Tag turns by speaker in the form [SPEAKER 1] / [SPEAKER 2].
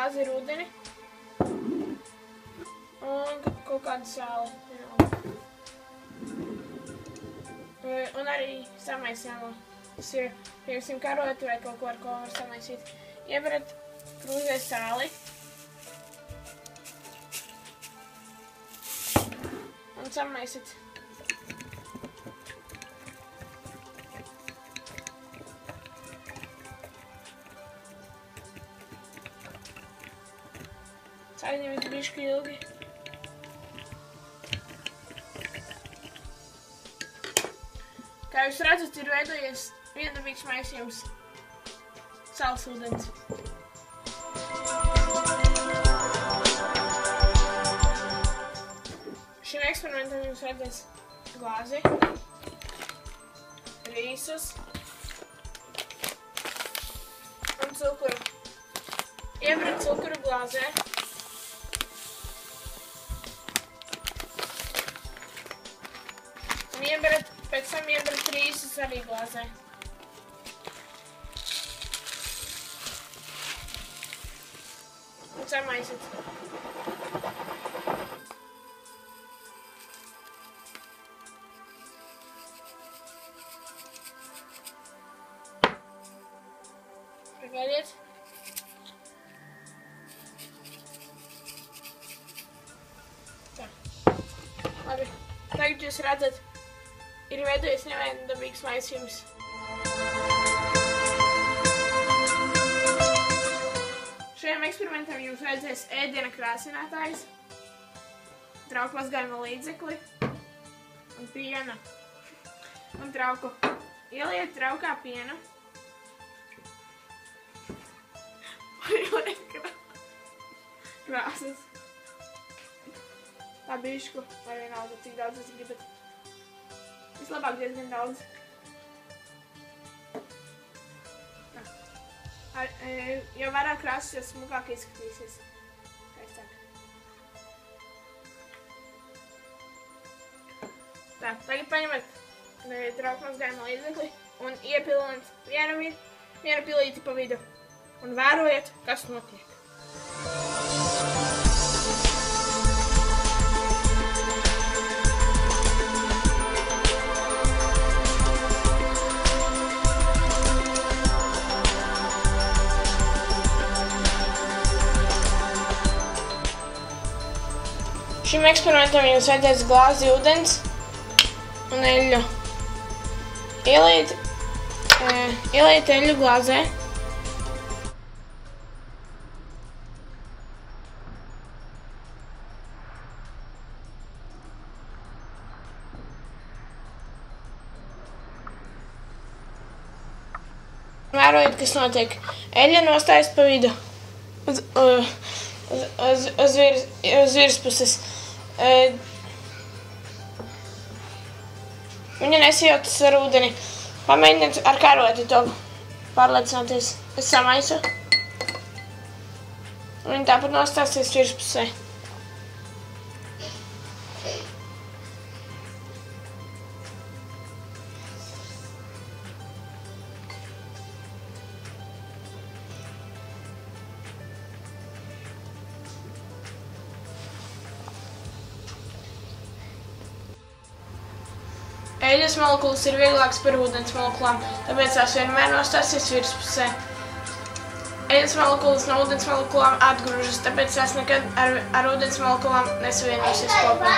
[SPEAKER 1] glāzi ar ūdeni un kaut kādu sāli. Un arī samaisām. Tas ir, piemēram, karoti vai kaut ko, ar ko var samaisīt. Ievarat krūzē sāli un samaisit. Aizņemt bišķi ilgi. Kā jūs redzat, ir veidojies viendabīgs maisījums sāls ūdens. Šim eksperimentam jums vajadzēs glāzi, rīsus un cukuru. Ievarat cukuru glāzē. Pēc tam ievarat rīsus arī glāzē. Un samaisit. Pagaidiet. Tā. Labi. Tagad jūs redzat, ir veidojies neviendabīgs maisījums. Šajam eksperimentam jums vajadzēs ēdiena krāsinātājs, trauku mazgājuma līdzekli un piena un trauku. Ieliet traukā pienu. Ieliet krāsas. Tā bišku, vai vienalga, cik daudz jūs gribat. Vislabāk diezgan daudz. Jo vairāk krāsas, jo smukāk izskatīsies. Skaistāk. Tā, tagad paņemat trauku mazgājuma līdzekli un iepilinat vienu pilīti pa vidu. Un vērojiet, kas notiek. Šim eksperimentam jums vajadzēs glāzi ūdens un eļļu. Ieliet eļļu glāzē. Vērojiet, kas notiek. Eļļa nostājas pa vidu. Uz virspuses. Viņa nesajautas ar ūdeni. Pamēģiniet ar karoti to pārliecināties. Es samaisu. Viņa tāpat nostāsies virspusē. Eļļas molekulas ir vieglākas par ūdens molekulām, tāpēc tās vienmēr nostāsies virspusē. Eļļas molekulas no ūdens molekulām atgrūžas, tāpēc tās nekad ar ūdens molekulām nesavienosies kopā.